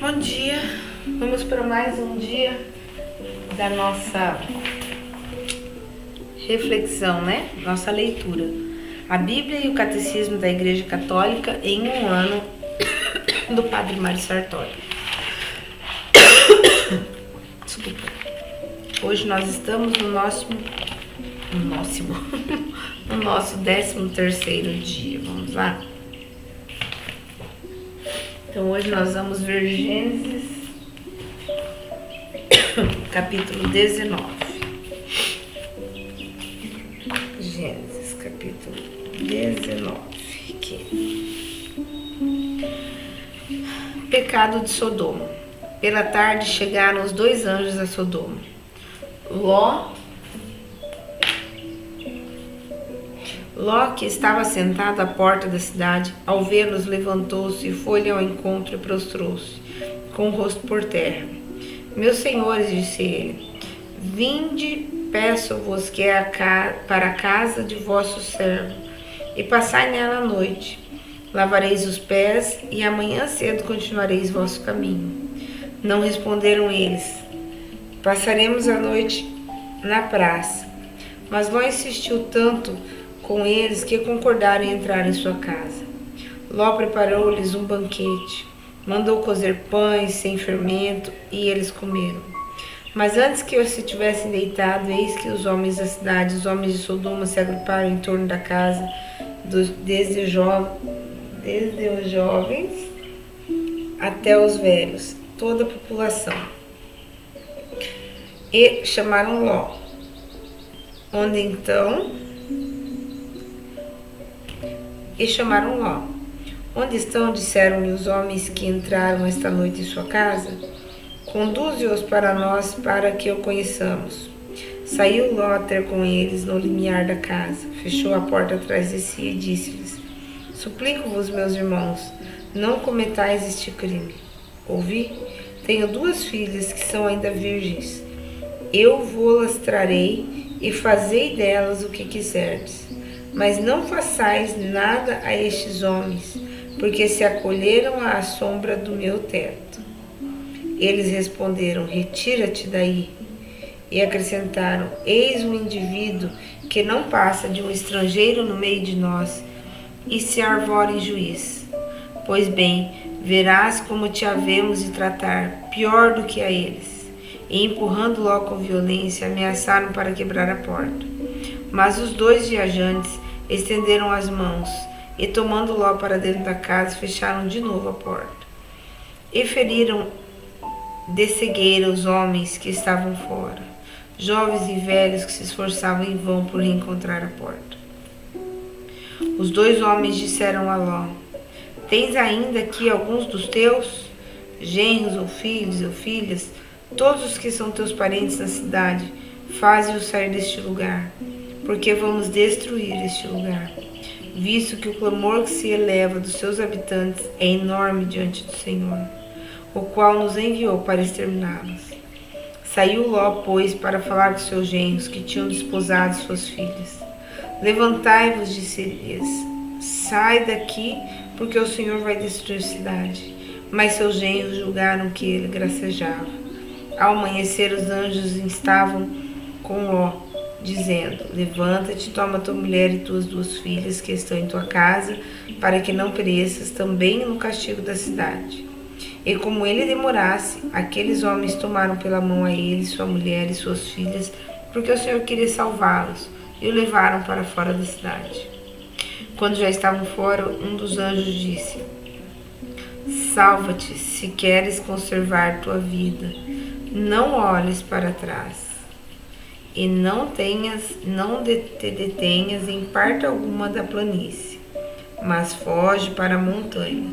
Bom dia, vamos para mais um dia da nossa reflexão, né? Nossa leitura. A Bíblia e o Catecismo da Igreja Católica em um ano, do Padre Mário Sartori. Desculpa. Hoje nós estamos no nosso 13º dia. Vamos lá? Então hoje nós vamos ver Gênesis, capítulo 19. Gênesis, capítulo 19. Aqui. Pecado de Sodoma. Pela tarde chegaram os 2 anjos a Sodoma. Ló, que estava sentado à porta da cidade, ao vê-los, levantou-se e foi-lhe ao encontro e prostrou-se, com o rosto por terra. Meus senhores, disse ele, vinde, peço-vos que é para a casa de vosso servo, e passai nela a noite. Lavareis os pés, e amanhã cedo continuareis vosso caminho. Não responderam eles, passaremos a noite na praça. Mas Ló insistiu tanto com eles que concordaram em entrar em sua casa. Ló preparou-lhes um banquete, mandou cozer pães sem fermento e eles comeram. Mas antes que se tivessem deitado, eis que os homens da cidade, os homens de Sodoma, se agruparam em torno da casa, desde os jovens até os velhos, toda a população. E chamaram Ló. Onde estão? Disseram-lhe os homens que entraram esta noite em sua casa. Conduze-os para nós, para que o conheçamos. Saiu Ló a ter com eles no limiar da casa, fechou a porta atrás de si e disse-lhes, suplico-vos, meus irmãos, não cometais este crime. Ouvi, tenho 2 filhas que são ainda virgens. Eu vou-las trarei e fazei delas o que quiserdes. Mas não façais nada a estes homens, porque se acolheram à sombra do meu teto. Eles responderam, retira-te daí. E acrescentaram, eis um indivíduo que não passa de um estrangeiro no meio de nós, e se arvora em juiz. Pois bem, verás como te havemos de tratar, pior do que a eles. E empurrando Ló com violência, ameaçaram para quebrar a porta. Mas os 2 viajantes estenderam as mãos e, tomando Ló para dentro da casa, fecharam de novo a porta. E feriram de cegueira os homens que estavam fora, jovens e velhos que se esforçavam em vão por reencontrar a porta. Os 2 homens disseram a Ló, tens ainda aqui alguns dos teus, genros ou filhos ou filhas, todos os que são teus parentes na cidade, faze-os sair deste lugar, porque vamos destruir este lugar, visto que o clamor que se eleva dos seus habitantes é enorme diante do Senhor, o qual nos enviou para exterminá-los. Saiu Ló, pois, para falar com seus genros que tinham desposado suas filhas. Levantai-vos, disse-lhes, sai daqui, porque o Senhor vai destruir a cidade. Mas seus genros julgaram que ele gracejava. Ao amanhecer, os anjos estavam com Ló, dizendo, levanta-te, toma tua mulher e tuas 2 filhas que estão em tua casa, para que não pereças também no castigo da cidade. E como ele demorasse, aqueles homens tomaram pela mão a ele, sua mulher e suas filhas, porque o Senhor queria salvá-los, e o levaram para fora da cidade. Quando já estavam fora, um dos anjos disse, salva-te, se queres conservar tua vida, não olhes para trás. E não te detenhas em parte alguma da planície, mas foge para a montanha,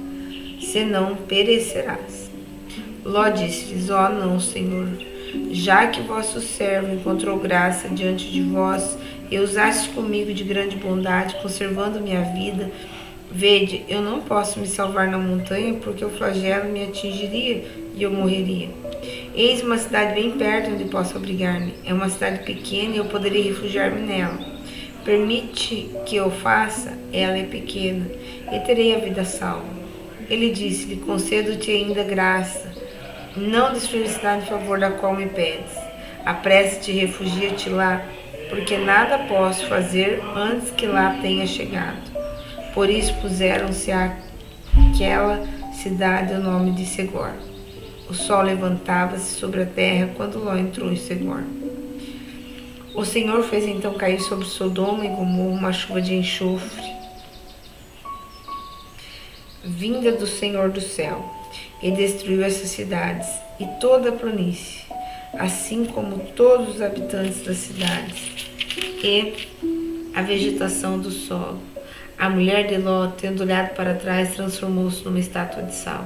senão perecerás. Ló disse-lhes, não, Senhor, já que vosso servo encontrou graça diante de vós e usaste comigo de grande bondade, conservando minha vida, vede, eu não posso me salvar na montanha, porque o flagelo me atingiria e eu morreria. Eis uma cidade bem perto onde posso abrigar-me. É uma cidade pequena e eu poderei refugiar-me nela. Permite que eu faça, ela é pequena, e terei a vida salva. Ele disse-lhe: concedo-te ainda graça, não desfelicidade em favor da qual me pedes. Apressa-te e refugia-te lá, porque nada posso fazer antes que lá tenha chegado. Por isso puseram-se àquela cidade o nome de Segor. O sol levantava-se sobre a terra quando Ló entrou em Segor. O Senhor fez então cair sobre Sodoma e Gomorra uma chuva de enxofre, vinda do Senhor do céu, e destruiu essas cidades e toda a planície, assim como todos os habitantes das cidades e a vegetação do solo. A mulher de Ló, tendo olhado para trás, transformou-se numa estátua de sal.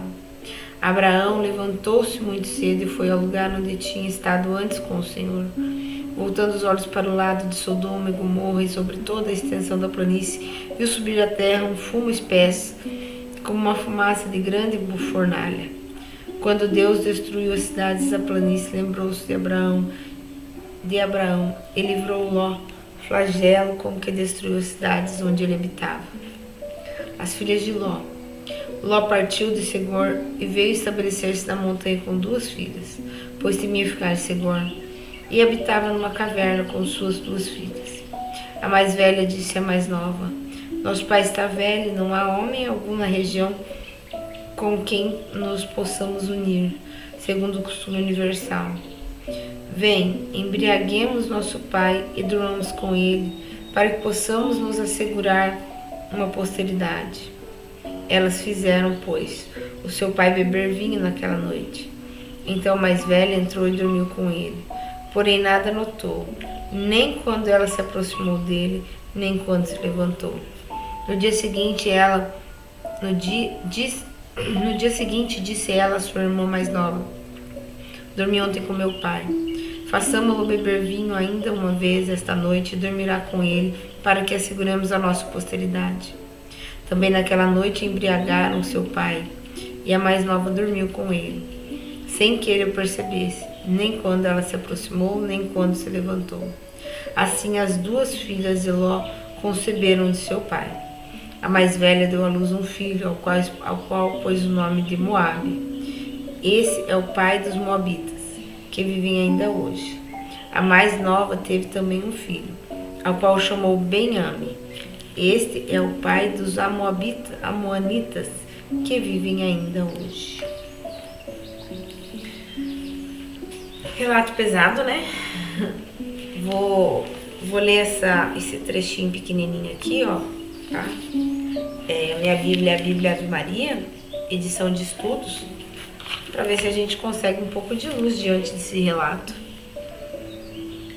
Abraão levantou-se muito cedo e foi ao lugar onde tinha estado antes com o Senhor. Voltando os olhos para o lado de Sodoma e Gomorra e sobre toda a extensão da planície, viu subir da terra um fumo espesso, como uma fumaça de grande fornalha. Quando Deus destruiu as cidades da planície, lembrou-se de Abraão e livrou Ló, flagelo como que destruiu as cidades onde ele habitava. As filhas de Ló. Ló partiu de Segor e veio estabelecer-se na montanha com 2 filhas, pois temia ficar em Segor, e habitava numa caverna com suas 2 filhas. A mais velha disse à mais nova: nosso pai está velho, não há homem algum na região com quem nos possamos unir, segundo o costume universal. Vem, embriaguemos nosso pai e durmamos com ele, para que possamos nos assegurar uma posteridade. Elas fizeram, pois, o seu pai beber vinho naquela noite. Então a mais velha entrou e dormiu com ele, porém nada notou, nem quando ela se aproximou dele, nem quando se levantou. No dia seguinte, disse ela à sua irmã mais nova: dormi ontem com meu pai. Façamo-lo beber vinho ainda uma vez esta noite e dormirá com ele, para que asseguremos a nossa posteridade. Também naquela noite embriagaram seu pai, e a mais nova dormiu com ele, sem que ele o percebesse, nem quando ela se aproximou, nem quando se levantou. Assim as 2 filhas de Ló conceberam de seu pai. A mais velha deu à luz um filho, ao qual pôs o nome de Moabe. Esse é o pai dos moabitas, que vivem ainda hoje. A mais nova teve também um filho, ao qual chamou Ben-Ami. Este é o pai dos amonitas, que vivem ainda hoje. Relato pesado, né? Vou ler esse trechinho pequenininho aqui, ó, tá? Minha Bíblia é a Bíblia Ave Maria, edição de estudos, para ver se a gente consegue um pouco de luz diante desse relato.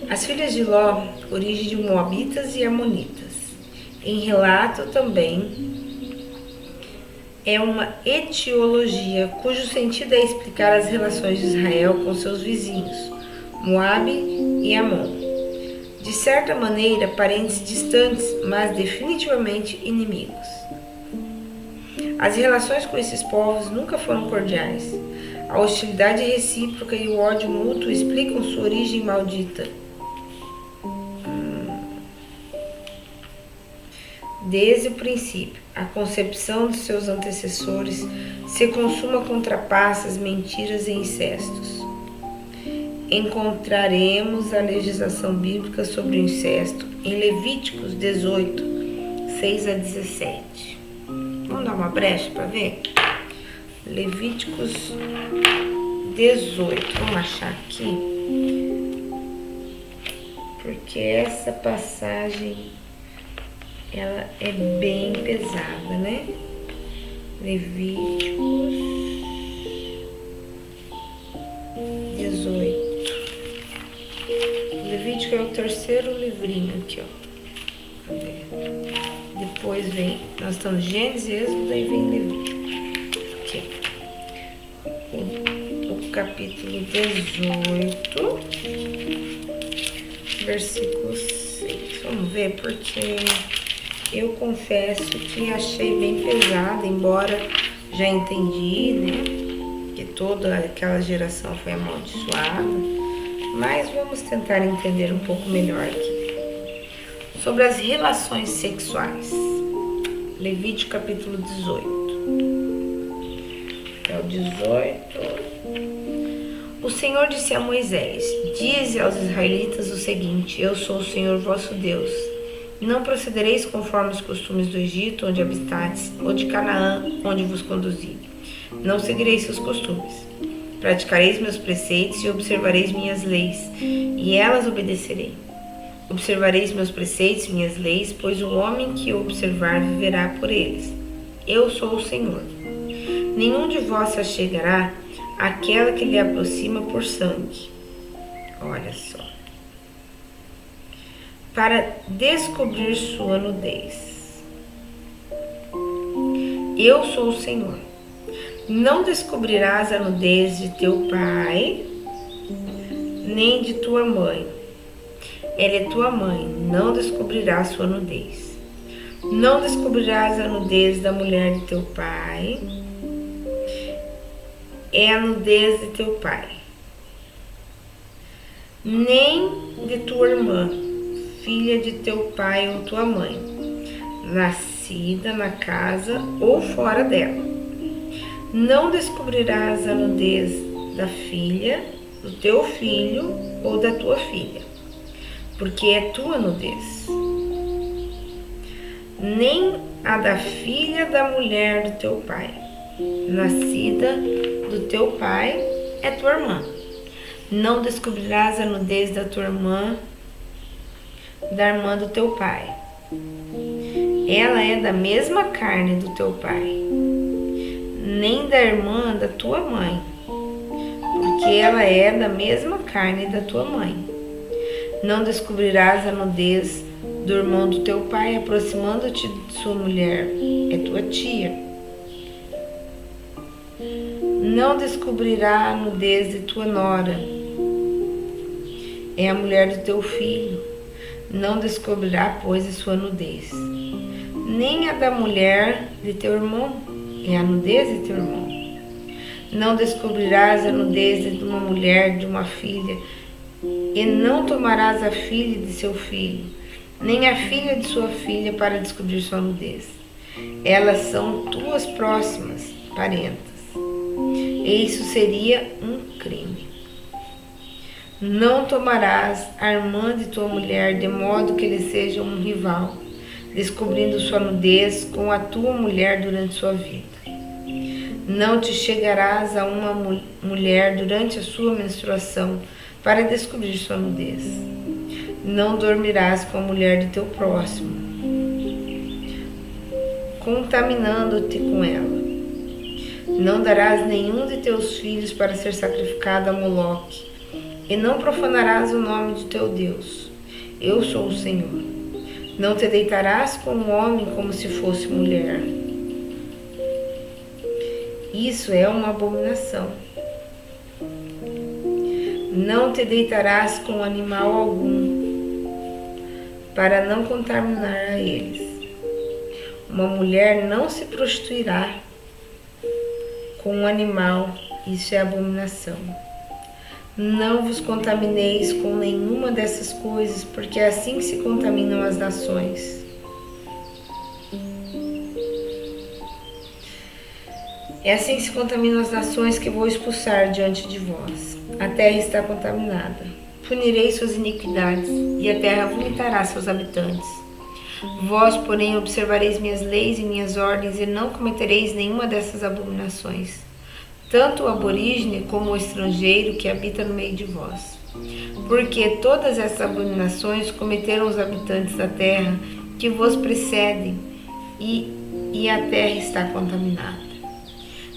As filhas de Ló, origem de moabitas e amonitas. Em relato também é uma etiologia cujo sentido é explicar as relações de Israel com seus vizinhos, Moabe e Amon. De certa maneira, parentes distantes, mas definitivamente inimigos. As relações com esses povos nunca foram cordiais. A hostilidade recíproca e o ódio mútuo explicam sua origem maldita. Desde o princípio, a concepção de seus antecessores se consuma com trapaças, mentiras e incestos. Encontraremos a legislação bíblica sobre o incesto em Levíticos 18, 6 a 17. Vamos dar uma brecha para ver? Levíticos 18. Vamos achar aqui. Porque essa passagem, ela é bem pesada, né? Levíticos 18. Levítico é o 3º livrinho aqui, ó. Depois vem, nós estamos em Gênesis, Êxodo, daí vem Levítico. Aqui. O capítulo 18, versículo 6. Vamos ver, porque eu confesso que achei bem pesado, embora já entendi, né, que toda aquela geração foi amaldiçoada, mas vamos tentar entender um pouco melhor aqui. Sobre as relações sexuais. Levítico capítulo 18. 18. O Senhor disse a Moisés: dize aos israelitas o seguinte: eu sou o Senhor vosso Deus. Não procedereis conforme os costumes do Egito, onde habitastes, ou de Canaã, onde vos conduzi. Não seguireis seus costumes. Praticareis meus preceitos e observareis minhas leis, e elas obedecerei. Observareis meus preceitos e minhas leis, pois o homem que observar viverá por eles. Eu sou o Senhor. Nenhum de vós se achegará àquela que lhe aproxima por sangue. Olha só. Para descobrir sua nudez. Eu sou o Senhor. Não descobrirás a nudez de teu pai, nem de tua mãe. Ela é tua mãe, não descobrirás sua nudez. Não descobrirás a nudez da mulher de teu pai, é a nudez de teu pai. Nem de tua irmã, filha de teu pai ou tua mãe, nascida na casa ou fora dela. Não descobrirás a nudez da filha, do teu filho ou da tua filha, porque é tua nudez. Nem a da filha da mulher do teu pai, nascida do teu pai, é tua irmã. Não descobrirás a nudez da tua irmã, da irmã do teu pai. Ela é da mesma carne do teu pai. Nem da irmã da tua mãe, porque ela é da mesma carne da tua mãe. Não descobrirás a nudez do irmão do teu pai, aproximando-te de sua mulher, é tua tia. Não descobrirá a nudez de tua nora, é a mulher do teu filho. Não descobrirá, pois, a sua nudez. Nem a da mulher de teu irmão, é a nudez de teu irmão. Não descobrirás a nudez de uma mulher, de uma filha, e não tomarás a filha de seu filho, nem a filha de sua filha, para descobrir sua nudez. Elas são tuas próximas parentas, e isso seria um crime. Não tomarás a irmã de tua mulher, de modo que ele seja um rival, descobrindo sua nudez com a tua mulher durante sua vida. Não te chegarás a uma mulher durante a sua menstruação para descobrir sua nudez. Não dormirás com a mulher de teu próximo, contaminando-te com ela. Não darás nenhum de teus filhos para ser sacrificado a Moloque, e não profanarás o nome de teu Deus. Eu sou o Senhor. Não te deitarás com um homem como se fosse mulher. Isso é uma abominação. Não te deitarás com animal algum, para não contaminar a eles. Uma mulher não se prostituirá com um animal, isso é abominação. Não vos contamineis com nenhuma dessas coisas, porque é assim que se contaminam as nações. É assim que se contaminam as nações que vou expulsar diante de vós. A terra está contaminada. Punirei suas iniquidades, e a terra vomitará seus habitantes. Vós, porém, observareis minhas leis e minhas ordens, e não cometereis nenhuma dessas abominações, tanto o aborígene como o estrangeiro que habita no meio de vós. Porque todas essas abominações cometeram os habitantes da terra que vos precedem, e a terra está contaminada.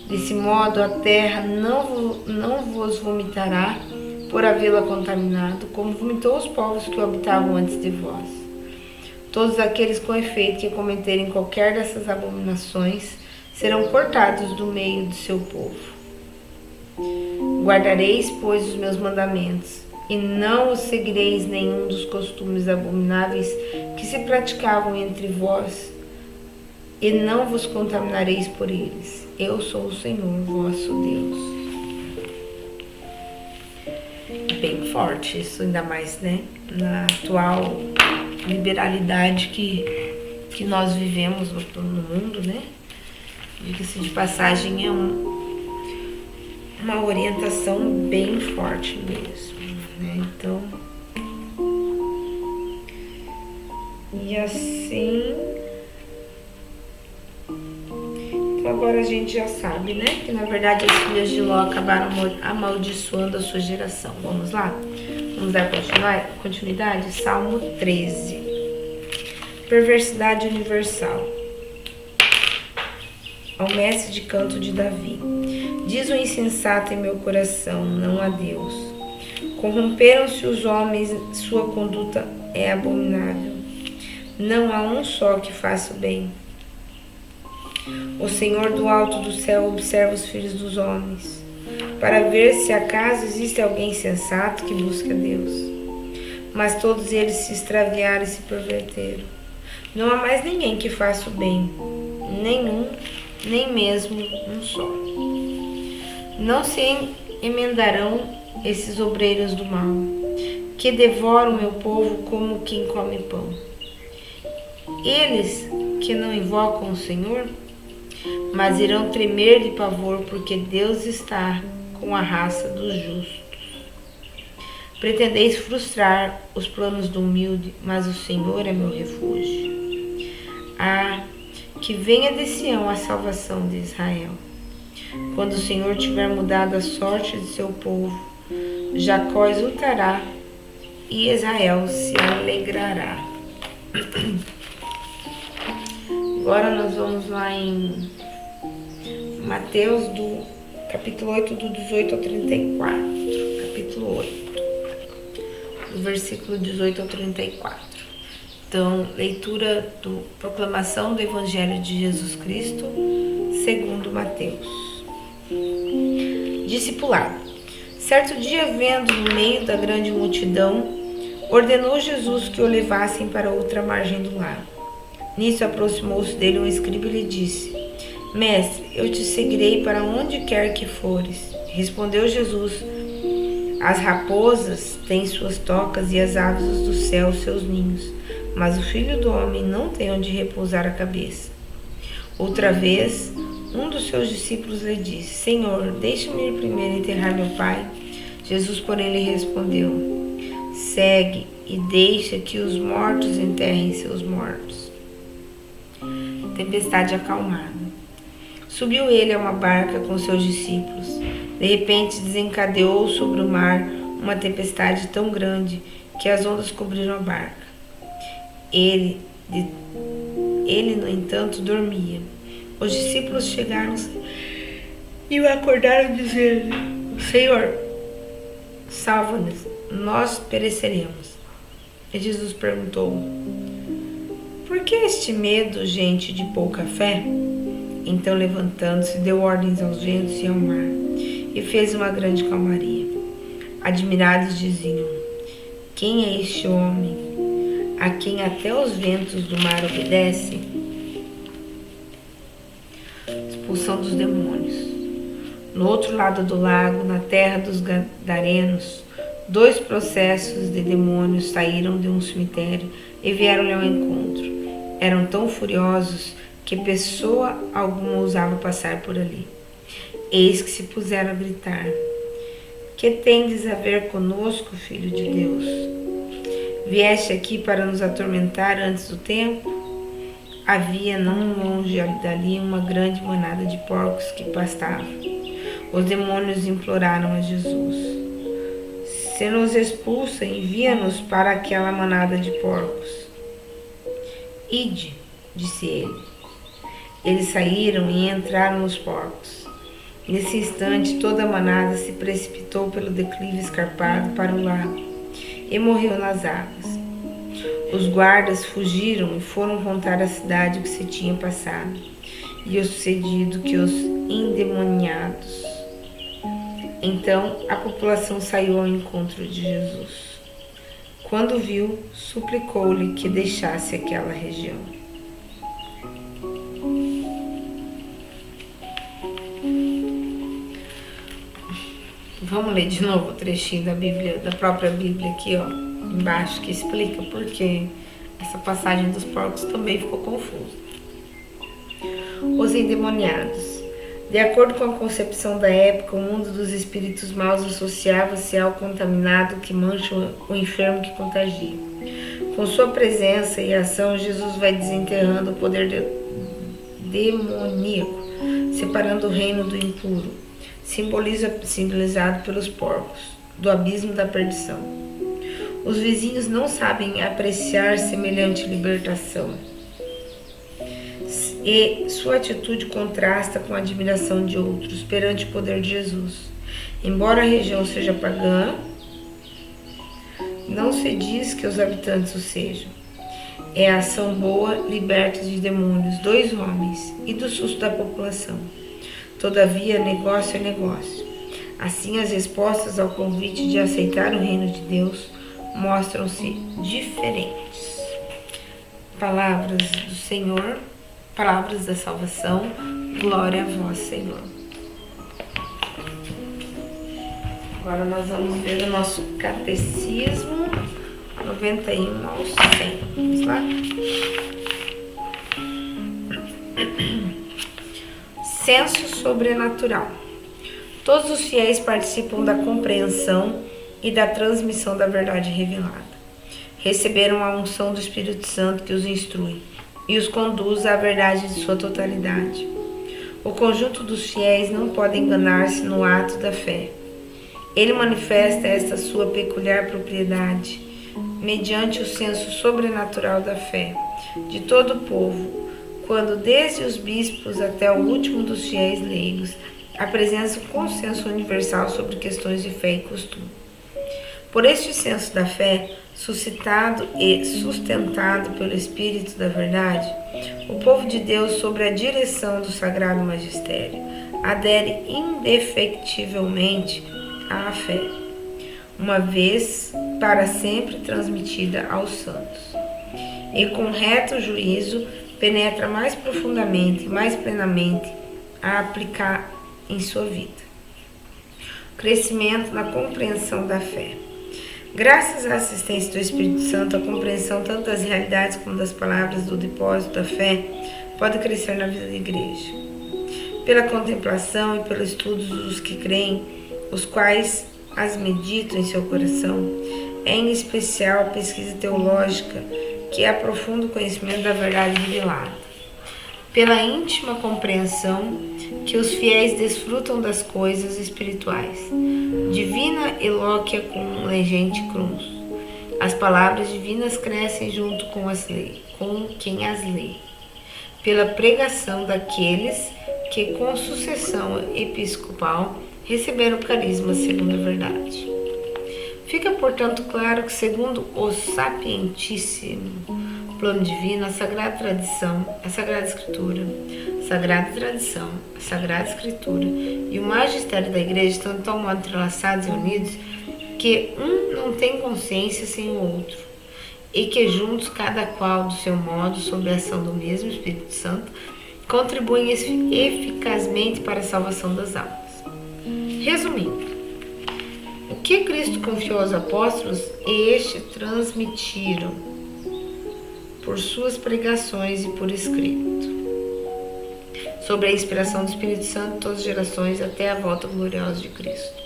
Desse modo, a terra não vos vomitará por havê-la contaminado, como vomitou os povos que o habitavam antes de vós. Todos aqueles com efeito que cometerem qualquer dessas abominações serão cortados do meio do seu povo. Guardareis, pois, os meus mandamentos, e não os seguireis nenhum dos costumes abomináveis que se praticavam entre vós, e não vos contaminareis por eles. Eu sou o Senhor, vosso Deus. Bem forte isso, ainda mais, né? Na atual liberalidade que nós vivemos no mundo, né? Diga-se de passagem, é uma orientação bem forte mesmo, né? Então, e assim, então agora a gente já sabe, né? Que na verdade as filhas de Ló acabaram amaldiçoando a sua geração. Vamos lá? Vamos dar continuidade? Salmo 13. Perversidade universal. Ao mestre de canto de Davi. Diz o insensato em meu coração, não há Deus. Corromperam-se os homens, sua conduta é abominável. Não há um só que faça o bem. O Senhor do alto do céu observa os filhos dos homens, para ver se acaso existe alguém sensato que busca Deus. Mas todos eles se extraviaram e se perverteram. Não há mais ninguém que faça o bem, nenhum, nem mesmo um só. Não se emendarão esses obreiros do mal, que devoram meu povo como quem come pão. Eles que não invocam o Senhor, mas irão tremer de pavor, porque Deus está com a raça dos justos. Pretendeis frustrar os planos do humilde, mas o Senhor é meu refúgio. Ah, que venha de Sião a salvação de Israel. Quando o Senhor tiver mudado a sorte de seu povo, Jacó exultará e Israel se alegrará. Agora nós vamos lá em Mateus, do capítulo 8, do 18 ao 34. Capítulo 8, do versículo 18 ao 34. Então, leitura do proclamação do Evangelho de Jesus Cristo, segundo Mateus. Discipulado. Certo dia, vendo no meio da grande multidão, ordenou Jesus que o levassem para outra margem do lago. Nisso aproximou-se dele um escriba e lhe disse: Mestre, eu te seguirei para onde quer que fores. Respondeu Jesus: As raposas têm suas tocas e as aves do céu seus ninhos, mas o Filho do Homem não tem onde repousar a cabeça. Outra vez, um dos seus discípulos lhe disse: Senhor, deixa-me ir primeiro enterrar meu pai. Jesus, porém, lhe respondeu: Segue e deixa que os mortos enterrem seus mortos. Tempestade acalmada. Subiu ele a uma barca com seus discípulos. De repente desencadeou sobre o mar uma tempestade tão grande que as ondas cobriram a barca. Ele, no entanto, dormia. Os discípulos chegaram e o acordaram, dizendo: Senhor, salva-nos, nós pereceremos. E Jesus perguntou: Por que este medo, gente de pouca fé? Então, levantando-se, deu ordens aos ventos e ao mar, e fez uma grande calmaria. Admirados diziam: Quem é este homem, a quem até os ventos do mar obedecem? Expulsão dos demônios. No outro lado do lago, na terra dos Gadarenos, 2 processos de demônios saíram de um cemitério e vieram-lhe ao encontro. Eram tão furiosos que pessoa alguma ousava passar por ali. Eis que se puseram a gritar: Que tendes a ver conosco, Filho de Deus? Vieste aqui para nos atormentar antes do tempo? Havia não longe dali uma grande manada de porcos que pastavam. Os demônios imploraram a Jesus: Se nos expulsa, envia-nos para aquela manada de porcos. Ide, disse ele. Eles saíram e entraram nos porcos. Nesse instante, toda a manada se precipitou pelo declive escarpado para o lago e morreu nas águas. Os guardas fugiram e foram contar à cidade o que se tinha passado e o sucedido que os endemoniados. Então a população saiu ao encontro de Jesus. Quando viu, suplicou-lhe que deixasse aquela região. Vamos ler de novo o trechinho da Bíblia, da própria Bíblia aqui, ó, embaixo, que explica porque essa passagem dos porcos também ficou confusa. Os endemoniados. De acordo com a concepção da época, o mundo dos espíritos maus associava-se ao contaminado que mancha o enfermo que contagia. Com sua presença e ação, Jesus vai desenterrando o poder demoníaco, separando o reino do impuro, simbolizado pelos porcos, do abismo da perdição. Os vizinhos não sabem apreciar semelhante libertação, e sua atitude contrasta com a admiração de outros perante o poder de Jesus. Embora a região seja pagã, não se diz que os habitantes o sejam. É a ação boa, liberta de demônios 2 homens e do susto da população. Todavia, negócio é negócio. Assim, as respostas ao convite de aceitar o reino de Deus mostram-se diferentes. Palavras do Senhor, palavras da salvação, glória a vós, Senhor. Agora nós vamos ver o nosso catecismo 91 ao 100. Vamos lá? Senso sobrenatural. Todos os fiéis participam da compreensão e da transmissão da verdade revelada. Receberam a unção do Espírito Santo que os instrui e os conduz à verdade de sua totalidade. O conjunto dos fiéis não pode enganar-se no ato da fé. Ele manifesta esta sua peculiar propriedade mediante o senso sobrenatural da fé de todo o povo, quando desde os bispos até o último dos fiéis leigos apresenta um consenso universal sobre questões de fé e costume. Por este senso da fé, suscitado e sustentado pelo Espírito da Verdade, o povo de Deus, sob a direção do Sagrado Magistério, adere indefectivelmente à fé, uma vez para sempre transmitida aos santos, e com reto juízo penetra mais profundamente e mais plenamente a aplicar em sua vida. Crescimento na compreensão da fé. Graças à assistência do Espírito Santo, a compreensão tanto das realidades como das palavras do depósito da fé pode crescer na vida da igreja. Pela contemplação e pelo estudo dos que creem, os quais as meditam em seu coração, em especial a pesquisa teológica que aprofunda o conhecimento da verdade revelada. Pela íntima compreensão que os fiéis desfrutam das coisas espirituais. Divina eloquia com legente cruz. As palavras divinas crescem junto com quem as lê. Pela pregação daqueles que com sucessão episcopal receberam o carisma segundo a verdade. Fica, portanto, claro que segundo o sapientíssimo plano divino, a Sagrada Tradição, a Sagrada Escritura, Sagrada Tradição, a Sagrada Escritura e o Magistério da Igreja estão de tal modo entrelaçados e unidos que um não tem consciência sem o outro, e que juntos, cada qual do seu modo, sob a ação do mesmo Espírito Santo, contribuem eficazmente para a salvação das almas. Resumindo, o que Cristo confiou aos apóstolos, estes transmitiram por suas pregações e por escrito, sobre a inspiração do Espírito Santo em todas as gerações até a volta gloriosa de Cristo.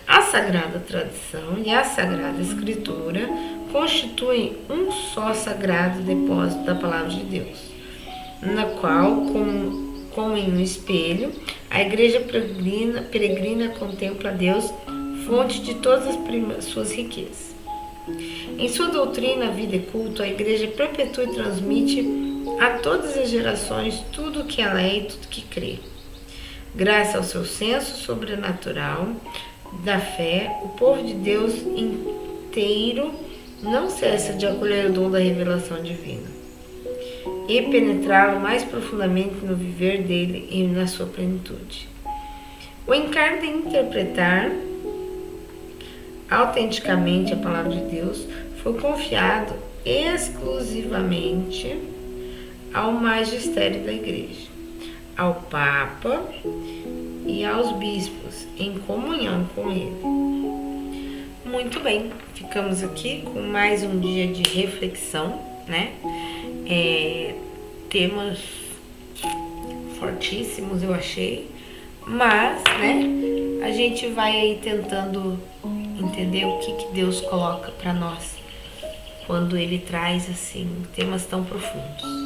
A Sagrada Tradição e a Sagrada Escritura constituem um só sagrado depósito da Palavra de Deus, na qual, como em um espelho, a Igreja peregrina contempla a Deus, fonte de todas as suas riquezas. Em sua doutrina, vida e culto, a Igreja perpetua e transmite a todas as gerações tudo o que ela é e tudo o que crê. Graças ao seu senso sobrenatural da fé, o povo de Deus inteiro não cessa de acolher o dom da revelação divina e penetrá-lo mais profundamente no viver dele e na sua plenitude. O encargo de interpretar autenticamente a palavra de Deus foi confiado exclusivamente ao magistério da Igreja, ao Papa e aos bispos, em comunhão com ele. Muito bem, ficamos aqui com mais um dia de reflexão, né? Temas fortíssimos, eu achei. Mas, né, a gente vai aí tentando entender o que Deus coloca para nós quando Ele traz assim temas tão profundos.